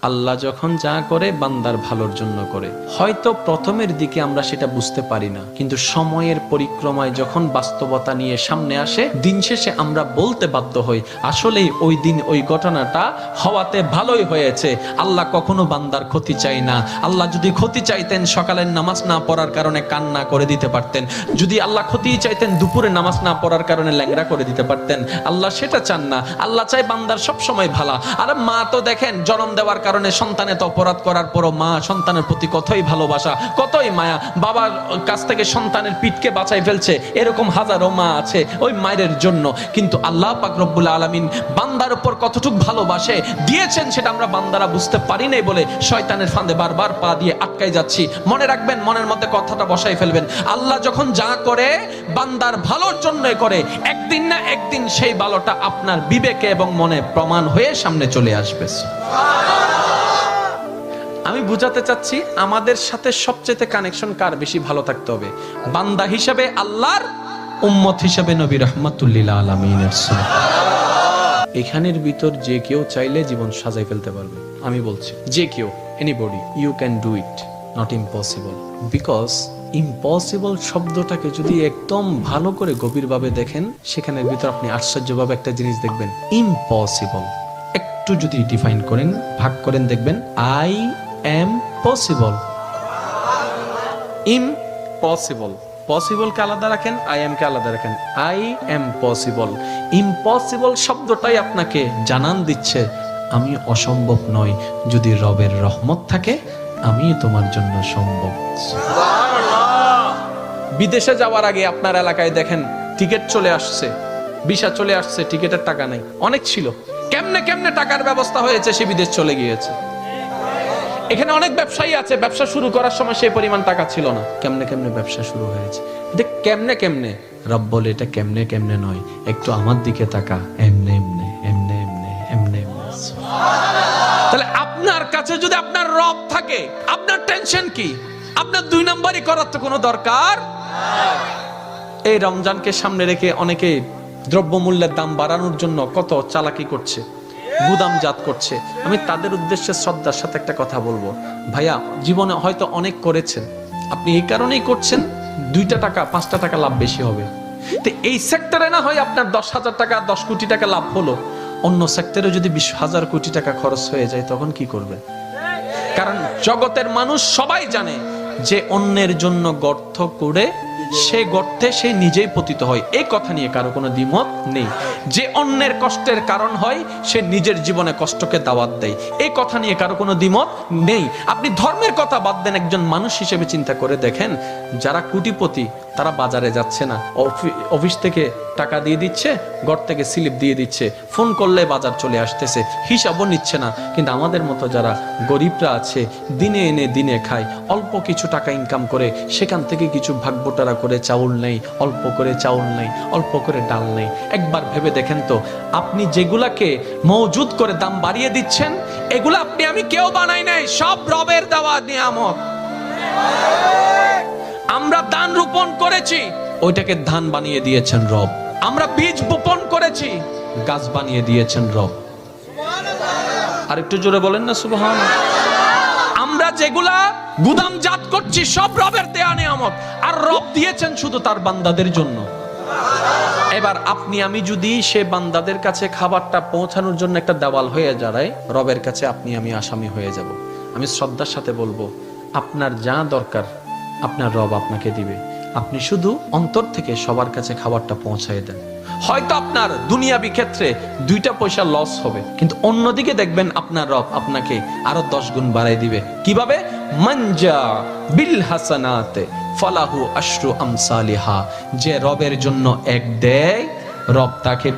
আল্লাহ যখন যা করে বান্দার ভালোর জন্য করে। হয়তো প্রথমের দিকে আমরা সেটা বুঝতে পারি না, কিন্তু সময়ের পরিক্রমায় যখন বাস্তবতা নিয়ে সামনে আসে, দিন শেষে আমরা বলতে বাধ্য হই আসলেই ওই দিন ওই ঘটনাটা হওয়াতে ভালোই হয়েছে। আল্লাহ কখনো বান্দার ক্ষতি চাই না। আল্লাহ যদি ক্ষতি চাইতেন সকালের নামাজ না পড়ার কারণে কান্না করে দিতে পারতেন, যদি আল্লাহ ক্ষতি চাইতেন দুপুরে নামাজ না পড়ার কারণে ল্যাংড়া করে দিতে পারতেন। আল্লাহ সেটা চান না। আল্লাহ চাই বান্দার সব সময় ভালো। আর মা তো দেখেন জন্ম দেওয়ার কারণে সন্তানের তো অপরাধ করার পরও মা সন্তানের প্রতি কতই ভালোবাসা, কতই মায়া। বাবার কাছ থেকে সন্তানের পিঠকে বাঁচাই ফেলছে, এরকম হাজারো মা আছে ওই মায়ের জন্য। কিন্তু আল্লাহ পাক রব্বুল আলামিন বান্দার উপর কতটুক ভালোবাসে দিয়েছেন সেটা আমরা বান্দারা বুঝতে পারি নাই বলে শয়তানের ফাঁদে বারবার পা দিয়ে আটকাই যাচ্ছি। মনে রাখবেন, মনের মধ্যে কথাটা বসাই ফেলবেন, আল্লাহ যখন যা করে বান্দার ভালোর জন্যই করে। একদিন না একদিন সেই ভালোটা আপনার বিবেকে এবং মনে প্রমাণ হয়ে সামনে চলে আসবে। আমি বুঝাতে চাচ্ছি আমাদের সাথে সবচেয়ে কানেকশন কার বেশি ভালো থাকতে হবে, বান্দা হিসেবে আল্লাহর, উম্মত হিসেবে নবী রাহমাতুল লিল আলামিনের। এখানের ভিতর যে কেউ চাইলে জীবন সাজাই ফেলতে পারবে। আমি বলছি যে কেউ, anybody, you can do it, not impossible. Because impossible শব্দটাকে যদি একদম ভালো করে গভীরভাবে দেখেন, সেখানের ভিতর আপনি আশ্চর্যভাবে একটা জিনিস দেখবেন। ইম্পসিবল একটু যদি ডিফাইন করেন, ভাগ করেন, দেখবেন I am possible. Impossible, possible কে আলাদা রাখেন, আই এম কে আলাদা রাখেন। I am possible. ইম্পসিবল শব্দটাই আপনাকে জানান দিচ্ছে আমি অসম্ভব নই, যদি রবের রহমত থাকে আমি তোমার জন্য সম্ভব। বিদেশে যাওয়ার আগে আপনার এলাকায় দেখেন টিকিট চলে আসছে, ভিসা চলে আসছে, টিকিটের টাকা নাই। অনেক ছিল, কেমনে কেমনে টাকার ব্যবস্থা হয়েছে, সে বিদেশ চলে গিয়েছে। এখানে অনেক ব্যবসায়ী আছে, ব্যবসা শুরু করার সময় সেই পরিমাণ টাকা ছিল না, কেমনে কেমনে ব্যবসা শুরু হয়েছে। এটা কেমনে কেমনে, রব বলে এটা কেমনে কেমনে নয়, একটু আমার দিকে তাকা, এমনে এমনে এমনে এমনে এমনে এমনে। তাহলে আপনার কাছে যদি আপনার রব থাকে, আপনার টেনশন কি? আপনার দুই নাম্বারই করার তো কোনো দরকার। এই রমজানকে সামনে রেখে অনেকে দ্রব্যমূল্যের দাম বাড়ানোর জন্য কত চালাকি করছে, গুদামজাত করছে। আমি তাদের উদ্দেশ্যে শ্রদ্ধার সাথে একটা কথা বলবো, ভাইয়া জীবনে হয়তো অনেক করেছেন, আপনি এই কারণেই করছেন 2টা টাকা 5টা টাকা লাভ বেশি হবে। তো এই সেক্টরে না হয় আপনার 10,000 টাকা 10 কোটি টাকা লাভ হলো, অন্য সেক্টরে যদি 20,000 কোটি টাকা খরচ হয়ে যায় তখন কি করবেন? কারণ জগতের মানুষ সবাই জানে যে অন্যের জন্য গর্ত করে সে গর্তে সে নিজেই পতিত হয়, এই কথা নিয়ে কারো কোনো দ্বিমত নেই। যে অন্যের কষ্টের কারণ হয় সে নিজের জীবনে কষ্টকে দাওয়াত দেয়, এই কথা নিয়ে কারো কোনো দ্বিমত নেই। আপনি ধর্মের কথা বাদ দেন, একজন মানুষ হিসেবে চিন্তা করে দেখেন, যারা কোটিপতি তারা বাজারে যাচ্ছে না, অফিস থেকে টাকা দিয়ে দিচ্ছে, ঘর থেকে স্লিপ দিয়ে দিচ্ছে, ফোন করলে বাজার চলে আসতেছে, হিসাবও নিচ্ছে না। কিন্তু আমাদের মতো যারা গরিবরা আছে, দিনে এনে দিনে খায়, অল্প কিছু টাকা ইনকাম করে সেখান থেকে কিছু ভাগবটারা করে চাউল নেই, অল্প করে চাউল নেই, অল্প করে ডাল নেই। একবার ভেবে দেখেন তো, আপনি যেগুলাকে মওজুদ করে দাম বাড়িয়ে দিচ্ছেন, এগুলো আপনি আমি কেউ বানাই নাই, সব রবের দেওয়া নিয়ামত। আমরা ধান রোপণ করেছি, ওইটাকে ধান বানিয়ে দিয়েছেন রব। আমরা বীজ বপন করেছি, গাছ বানিয়ে দিয়েছেন রব। আর একটু জোরে বলেন না সুবহানাল্লাহ। আমরা যেগুলা গুদামজাত করছি সব রবের দেয়া নিয়ামত, আর রব দিয়েছেন শুধু তার বান্দাদের জন্য। এবার আপনি আমি যদি সে বান্দাদের কাছে খাবারটা পৌঁছানোর জন্য একটা দেওয়াল হয়ে দাঁড়াই, রবের কাছে আপনি আমি আসামি হয়ে যাব। আমি শ্রদ্ধার সাথে বলবো, আপনার যা দরকার আপনার রব আপনাকে দিবে, আপনি শুধু অন্তর থেকে সবার কাছে খাবারটা পৌঁছায় দেন। হয়তো আপনার দুনিয়াবি ক্ষেত্রে 2টা পয়সা লস হবে, কিন্তু অন্যদিকে দেখবেন আপনার রব আপনাকে আরো 10 গুণ বাড়াই দিবে। কিভাবে? মানজা বিল হাসানাতে ফালাহু আশরু আমসালিহা। যে রবের জন্য এক দেয়, রব তাকে